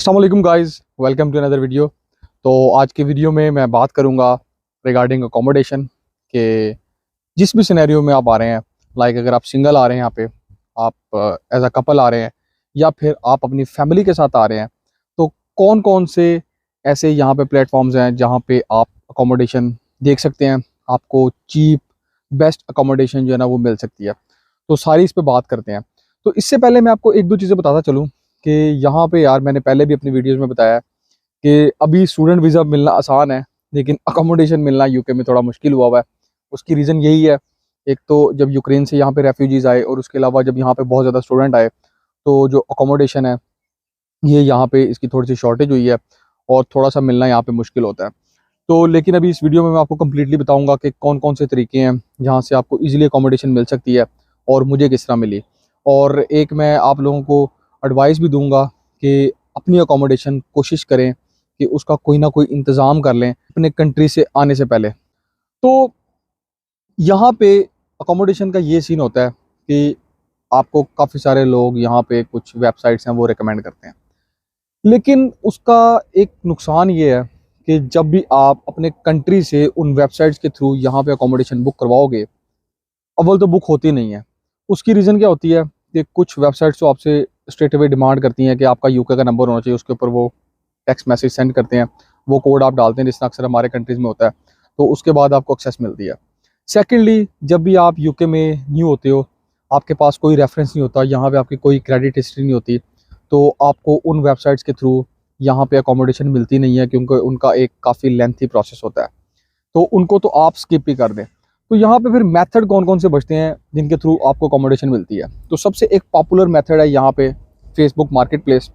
अस्सलाम वालेकुम guys, welcome to another video. तो आज की वीडियो में मैं बात करूंगा रिगार्डिंग अकोमोडेशन के जिस भी सिनेरियो में आप आ रहे हैं। लाइक अगर आप सिंगल आ रहे हैं यहाँ पे, आप एज अ कपल आ रहे हैं, या फिर आप अपनी फैमिली के साथ आ रहे हैं, तो कौन कौन से ऐसे यहाँ पे प्लेटफॉर्म्स हैं जहाँ पे आप अकोमोडेशन देख सकते हैं। आपको चीप बेस्ट अकोमोडेशन जो है ना वो मिल सकती है। तो सारी इस पे बात करते हैं। तो इससे पहले मैं आपको एक दो चीज़ें बताता चलूँ कि यहाँ पे यार मैंने पहले भी अपनी वीडियोस में बताया है कि अभी स्टूडेंट वीज़ा मिलना आसान है, लेकिन अकोमोडेशन मिलना यूके में थोड़ा मुश्किल हुआ है। उसकी रीज़न यही है, एक तो जब यूक्रेन से यहाँ पे रेफ्यूजीज़ आए, और उसके अलावा जब यहाँ पे बहुत ज़्यादा स्टूडेंट आए, तो जो अकोमोडेशन है ये यहाँ पे इसकी थोड़ी सी शॉर्टेज हुई है, और थोड़ा सा मिलना यहाँ पे मुश्किल होता है। तो लेकिन अभी इस वीडियो में मैं आपको कम्प्लीटली बताऊँगा कि कौन कौन से तरीके हैं जहाँ से आपको ईजिली अकोमोडेशन मिल सकती है, और मुझे किस तरह मिली। और एक मैं आप लोगों को एडवाइस भी दूंगा कि अपनी अकोमोडेशन कोशिश करें कि उसका कोई ना कोई इंतज़ाम कर लें अपने कंट्री से आने से पहले। तो यहाँ पे अकोमोडेशन का ये सीन होता है कि आपको काफ़ी सारे लोग यहाँ पे कुछ वेबसाइट्स हैं वो रिकमेंड करते हैं, लेकिन उसका एक नुकसान ये है कि जब भी आप अपने कंट्री से उन वेबसाइट्स के थ्रू यहाँ पे अकोमोडेशन बुक करवाओगे, अव्वल तो बुक होती नहीं है। उसकी रीज़न क्या होती है कि कुछ वेबसाइट्स तो आपसे स्ट्रेट अवे डिमांड करती हैं कि आपका यूके का नंबर होना चाहिए, उसके ऊपर वो टेक्स्ट मैसेज सेंड करते हैं, वो कोड आप डालते हैं जिस तरह अक्सर हमारे कंट्रीज़ में होता है, तो उसके बाद आपको एक्सेस मिलती है। सेकेंडली, जब भी आप यूके में न्यू होते हो, आपके पास कोई रेफरेंस नहीं होता, यहाँ पे आपकी कोई क्रेडिट हिस्ट्री नहीं होती, तो आपको उन वेबसाइट्स के थ्रू यहाँ पे अकोमोडेशन मिलती नहीं है, क्योंकि उनका एक काफ़ी लेंथी प्रोसेस होता है, तो उनको तो आप स्किप ही कर दें। तो यहाँ पे फिर मेथड कौन कौन से बचते हैं जिनके थ्रू आपको अकोमोडेशन मिलती है। तो सबसे एक पॉपुलर मेथड है यहाँ पे फेसबुक मार्केट प्लेस।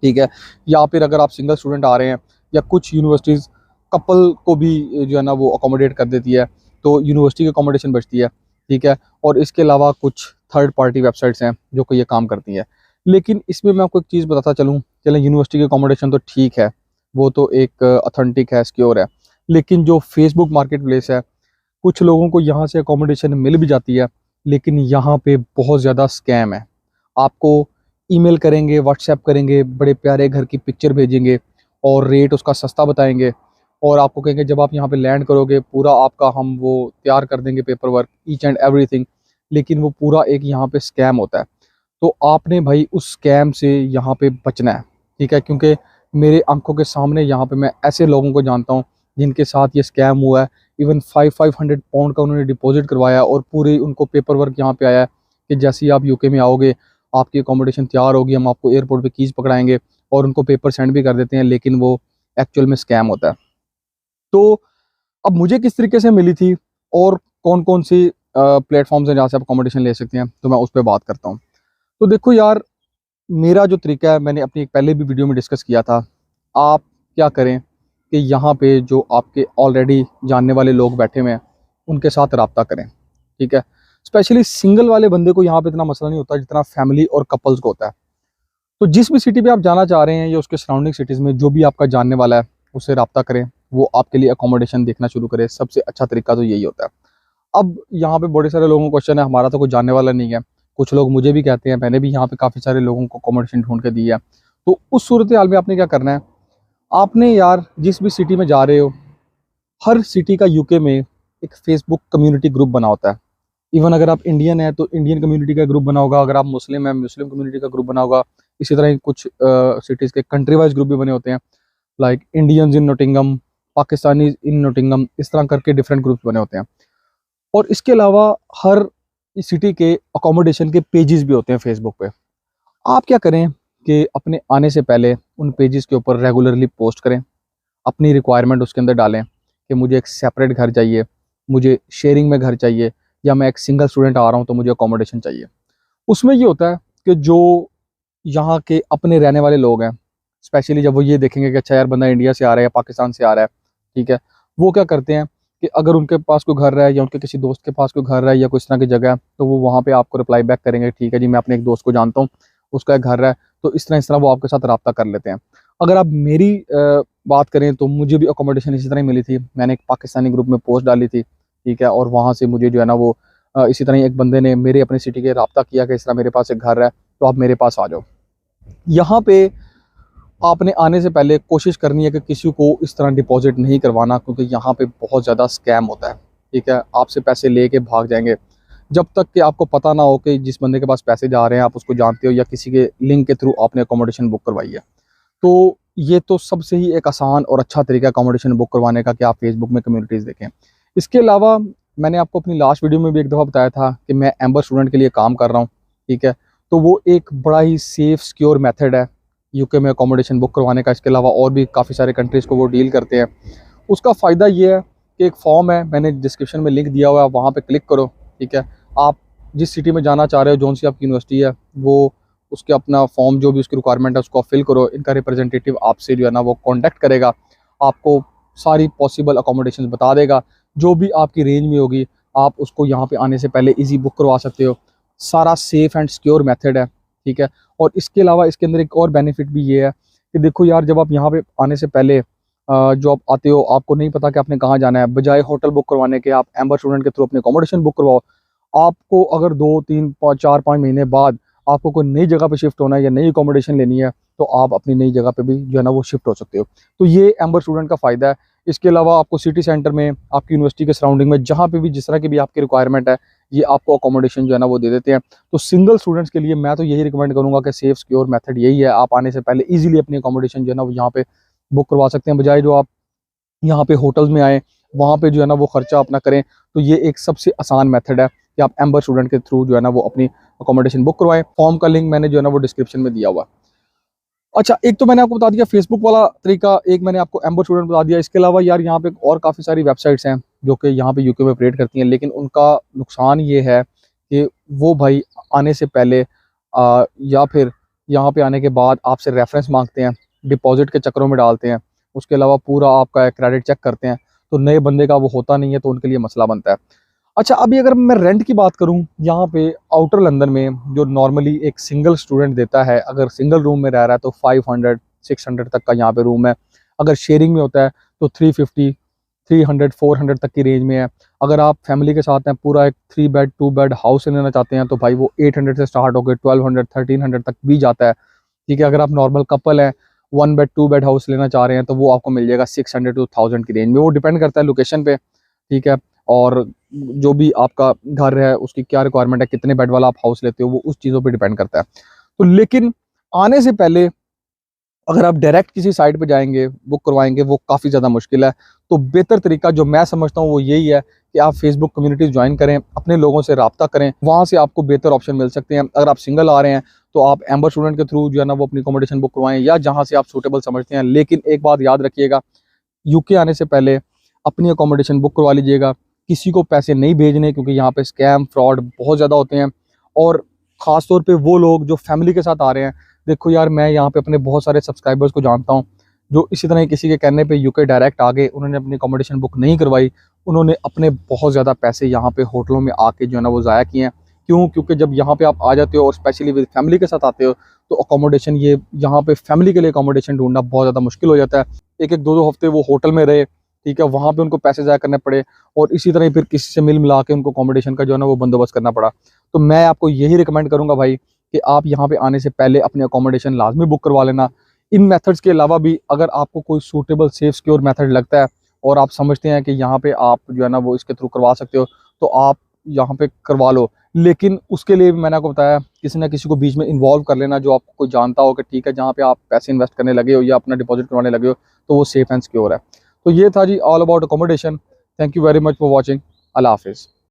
ठीक है, या फिर अगर आप सिंगल स्टूडेंट आ रहे हैं, या कुछ यूनिवर्सिटीज़ कपल को भी जो है ना वो अकोमोडेट कर देती है, तो यूनिवर्सिटी की अकोमोडेशन बचती है। ठीक है, और इसके अलावा कुछ थर्ड पार्टी वेबसाइट्स हैं जो कि ये काम करती हैं। लेकिन इसमें मैं आपको एक चीज़ बताता चलूँ, चलें यूनिवर्सिटी की अकोमोडेशन तो ठीक है, वो तो एक ऑथेंटिक है, सिक्योर है, लेकिन जो फेसबुक मार्केट प्लेस है, कुछ लोगों को यहाँ से अकोमोडेशन मिल भी जाती है, लेकिन यहाँ पे बहुत ज़्यादा स्कैम है। आपको ईमेल करेंगे, व्हाट्सएप करेंगे, बड़े प्यारे घर की पिक्चर भेजेंगे, और रेट उसका सस्ता बताएंगे, और आपको कहेंगे जब आप यहाँ पे लैंड करोगे पूरा आपका हम वो तैयार कर देंगे paper work, each and everything. लेकिन वो पूरा एक यहाँ पे स्कैम होता है। तो आपने भाई उस स्कैम से यहाँ पे बचना है। ठीक है, क्योंकि मेरे आंखों के सामने यहाँ पे मैं ऐसे लोगों को जानता हूँ जिनके साथ ये स्कैम हुआ है। इवन 500 पाउंड का उन्होंने डिपॉजिट करवाया, और पूरी उनको पेपर वर्क यहाँ पे आया है कि जैसे ही आप यूके में आओगे आपकी अकोमोडेशन तैयार होगी, हम आपको एयरपोर्ट पे कीज पकड़ाएंगे, और उनको पेपर सेंड भी कर देते हैं, लेकिन वो एक्चुअल में स्कैम होता है। तो अब मुझे किस तरीके से मिली थी, और कौन कौन सी प्लेटफॉर्म्स हैं जहाँ से आप अकोमोडेशन ले सकते हैं, तो मैं उस पर बात करता हूँ। तो देखो यार, मेरा जो तरीका है मैंने अपनी एक पहले भी वीडियो में डिस्कस किया था। आप क्या करें कि यहाँ पे जो आपके ऑलरेडी जानने वाले लोग बैठे हुए हैं उनके साथ रब्ता करें। ठीक है, स्पेशली सिंगल वाले बंदे को यहाँ पे इतना मसला नहीं होता जितना फैमिली और कपल्स को होता है। तो जिस भी सिटी पे आप जाना चाह रहे हैं या उसके सराउंडिंग सिटीज़ में जो भी आपका जानने वाला है उससे रब्ता करें, वो आपके लिए अकोमोडेशन देखना शुरू करे। सबसे अच्छा तरीका तो यही होता है। अब यहाँ पे बड़े सारे लोगों को क्वेश्चन है, हमारा तो कोई जानने वाला नहीं है। कुछ लोग मुझे भी कहते हैं, मैंने भी यहाँ पे काफ़ी सारे लोगों को अकोमोडेशन ढूंढ के दी है। तो उस सूरत हाल में आपने क्या करना है, आपने यार जिस भी सिटी में जा रहे हो, हर सिटी का यूके में एक फेसबुक कम्युनिटी ग्रुप बना होता है। इवन अगर आप इंडियन है तो इंडियन कम्युनिटी का ग्रुप बना होगा, अगर आप मुस्लिम है मुस्लिम कम्युनिटी का ग्रुप बना होगा। इसी तरह ही कुछ सिटीज़ के कंट्री वाइज ग्रुप भी बने होते हैं, like Indians in Nottingham, Pakistani in Nottingham, इस तरह करके डिफरेंट ग्रुप्स बने होते हैं। और इसके अलावा हर सिटी के अकोमोडेशन के पेजेस भी होते हैं फेसबुक पे। आप क्या करें कि अपने आने से पहले उन पेजेस के ऊपर रेगुलरली पोस्ट करें, अपनी रिक्वायरमेंट उसके अंदर डालें कि मुझे एक सेपरेट घर चाहिए, मुझे शेयरिंग में घर चाहिए, या मैं एक सिंगल स्टूडेंट आ रहा हूँ तो मुझे अकोमोडेशन चाहिए। उसमें ये होता है कि जो यहाँ के अपने रहने वाले लोग हैं, स्पेशली जब वो ये देखेंगे कि अच्छा यार बंदा इंडिया से आ रहा है या पाकिस्तान से आ रहा है, ठीक है, वो क्या करते हैं कि अगर उनके पास कोई घर है या उनके किसी दोस्त के पास कोई घर है या कोई इस तरह की जगह है, तो वो वहाँ पे आपको रिप्लाई बैक करेंगे, ठीक है जी मैं अपने एक दोस्त को जानता हूँ, उसका एक घर है। तो इस तरह वो आपके साथ रब्ता कर लेते हैं। अगर आप मेरी बात करें तो मुझे भी अकोमोडेशन इसी तरह ही मिली थी। मैंने एक पाकिस्तानी ग्रुप में पोस्ट डाली थी, ठीक है, और वहाँ से मुझे जो है ना वो इसी तरह ही एक बंदे ने मेरे अपने सिटी के रब्ता किया कि इस तरह मेरे पास एक घर है, तो आप मेरे पास आ जाओ। यहाँ पे आपने आने से पहले कोशिश करनी है कि किसी को इस तरह डिपॉजिट नहीं करवाना, क्योंकि यहाँ पे बहुत ज़्यादा स्कैम होता है। ठीक है, आपसे पैसे लेके भाग जाएंगे। जब तक कि आपको पता ना हो कि जिस बंदे के पास पैसे जा रहे हैं आप उसको जानते हो या किसी के लिंक के थ्रू आपने अकोमोडेशन बुक करवाई है, तो ये तो सबसे ही एक आसान और अच्छा तरीका अकोमोडेशन बुक करवाने का कि आप फेसबुक में कम्युनिटीज़ देखें। इसके अलावा मैंने आपको अपनी लास्ट वीडियो में भी एक दफ़ा बताया था कि मैं एम्बर स्टूडेंट के लिए काम कर रहा हूँ। ठीक है, तो वो एक बड़ा ही सेफ़ सिक्योर मेथड है यूके में अकोमोडेशन बुक करवाने का। इसके अलावा और भी काफ़ी सारे कंट्रीज़ को वो डील करते हैं। उसका फ़ायदा ये है कि एक फॉर्म है, मैंने डिस्क्रिप्शन में लिंक दिया हुआ है, वहाँ पे क्लिक करो। ठीक है, आप जिस सिटी में जाना चाह रहे हो, जौन सी आपकी यूनिवर्सिटी है, वो उसके अपना फॉर्म जो भी उसकी रिक्वायरमेंट है उसको फिल करो। इनका रिप्रेजेंटेटिव आपसे जो है ना वो कॉन्टैक्ट करेगा, आपको सारी पॉसिबल अकोमोडेशन बता देगा, जो भी आपकी रेंज में होगी। आप उसको यहाँ पे आने से पहले इजी बुक करवा सकते हो। सारा सेफ़ एंड सिक्योर मेथड है। ठीक है, और इसके अलावा इसके अंदर एक और बेनिफिट भी ये है कि देखो यार, जब आप यहाँ पे आने से पहले जो आप आते हो, आपको नहीं पता कि आपने कहाँ जाना है, बजाय होटल बुक करवाने के आप एम्बर स्टूडेंट के थ्रू अपने अकोमोडेशन बुक करवाओ। आपको अगर 2 3 5 4 5 महीने बाद आपको कोई नई जगह पे शिफ्ट होना है या नई अकोमोडेशन लेनी है, तो आप अपनी नई जगह पे भी जो है ना वो शिफ्ट हो सकते हो। तो ये एम्बर स्टूडेंट का फ़ायदा है। इसके अलावा आपको सिटी सेंटर में, आपकी यूनिवर्सिटी के सराउंडिंग में, जहाँ पे भी जिस तरह की भी आपकी रिक्वायरमेंट है, ये आपको अकोमोडेशन जो है ना वो दे देते हैं। तो सिंगल स्टूडेंट्स के लिए मैं तो यही रिकमेंड करूँगा कि सेफ सिक्योर मेथड यही है। आप आने से पहले ईजिली अपनी अकोमोडेशन जो है ना वो यहाँ पे बुक करवा सकते हैं, बजाय जो आप यहाँ पे होटल्स में आएँ, वहाँ पे जो है ना वो खर्चा अपना करें। तो ये एक सबसे आसान मेथड है कि आप एम्बर स्टूडेंट के थ्रू जो है ना वो अपनी अकोमोडेशन बुक करवाएं। फॉर्म का लिंक मैंने जो है ना वो डिस्क्रिप्शन में दिया हुआ है। अच्छा, एक तो मैंने आपको बता दिया फेसबुक वाला तरीका, एक मैंने आपको एम्बर स्टूडेंट बता दिया। इसके अलावा यार यहाँ पे और काफ़ी सारी वेबसाइट्स हैं जो कि यहाँ पे यूके में ऑपरेट करती हैं, लेकिन उनका नुकसान ये है कि वो भाई आने से पहले या फिर यहाँ पे आने के बाद आपसे रेफरेंस मांगते हैं, डिपॉजिट के चक्करों में डालते हैं। उसके अलावा पूरा आपका क्रेडिट चेक करते हैं, तो नए बंदे का वो होता नहीं है, तो उनके लिए मसला बनता है। अच्छा, अभी अगर मैं रेंट की बात करूं, यहाँ पे आउटर लंदन में जो नॉर्मली एक सिंगल स्टूडेंट देता है, अगर सिंगल रूम में रह रहा है तो 500 600 तक का यहाँ पे रूम है। अगर शेयरिंग में होता है तो 350 300 400 तक की रेंज में है। अगर आप फैमिली के साथ हैं, पूरा एक 3 बेड 2 बेड हाउस लेना चाहते हैं, तो भाई वो 800 से स्टार्ट होकर 1200 1300 तक भी जाता है। ठीक है, अगर आप नॉर्मल कपल हैं, 1 बेड 2 बेड हाउस लेना चाह रहे हैं, तो वो आपको मिल जाएगा 600 to 1000 की रेंज में। वो डिपेंड करता है लोकेशन पे। ठीक है, और जो भी आपका घर है उसकी क्या रिक्वायरमेंट है, कितने बेड वाला आप हाउस लेते हो, वो उस चीज़ों पे डिपेंड करता है। तो लेकिन आने से पहले अगर आप डायरेक्ट किसी साइट पे जाएंगे, बुक करवाएंगे, वो काफ़ी ज़्यादा मुश्किल है। तो बेहतर तरीका जो मैं समझता हूँ वो यही है कि आप फेसबुक कम्युनिटीज़ ज्वाइन करें, अपने लोगों से रब्ता करें, वहाँ से आपको बेहतर ऑप्शन मिल सकते हैं। अगर आप सिंगल आ रहे हैं तो आप एम्बर स्टूडेंट के थ्रू जो है ना वो अपनी अकोमोडेशन बुक करवाएं, या जहाँ से आप सूटेबल समझते हैं। लेकिन एक बात याद रखिएगा, यूके आने से पहले अपनी अकोमोडेशन बुक करवा लीजिएगा। किसी को पैसे नहीं भेजने, क्योंकि यहाँ पे स्कैम फ्रॉड बहुत ज़्यादा होते हैं, और ख़ास तौर पे वो लोग जो फैमिली के साथ आ रहे हैं। देखो यार, मैं यहाँ पे अपने बहुत सारे सब्सक्राइबर्स को जानता हूँ जो इसी तरह किसी के कहने पे यूके डायरेक्ट आ गए, उन्होंने अपनी अकोमोडेशन बुक नहीं करवाई, उन्होंने अपने बहुत ज़्यादा पैसे यहाँ पे होटलों में आके जो है ना वो ज़ाया किए हैं। क्यों? क्योंकि जब यहाँ पे आप आ जाते हो और स्पेशली विद फैमिली के साथ आते हो, तो अकोमोडेशन, ये यहाँ पे फैमिली के लिए अकोमोडेशन ढूंढना बहुत ज़्यादा मुश्किल हो जाता है। एक एक दो दो हफ्ते वो होटल में रहे, ठीक है, वहाँ पे उनको पैसे ज़ाया करने पड़े, और इसी तरह फिर किसी से मिल मिला के उनको अकोमोडेशन का जो है ना वो बंदोबस्त करना पड़ा। तो मैं आपको यही रिकमेंड करूँगा भाई कि आप यहाँ पे आने से पहले अपनी अकोमोडेशन लाजमी बुक करवा लेना। इन मेथड्स के अलावा भी अगर आपको कोई सूटेबल सेफ सिक्योर मेथड लगता है और आप समझते हैं कि यहाँ पे आप जो है ना वो इसके थ्रू करवा सकते हो, तो आप यहाँ पे करवा लो। लेकिन उसके लिए भी मैंने आपको बताया, किसी ना किसी को बीच में इन्वॉल्व कर लेना जो आपको कोई जानता हो कि ठीक है, जहाँ पे आप पैसे इन्वेस्ट करने लगे हो या अपना डिपॉजिट करवाने लगे हो, तो वो सेफ एंड सिक्योर है। तो ये था जी all about accommodation. Thank you very much for watching. अल्लाह हाफिज़।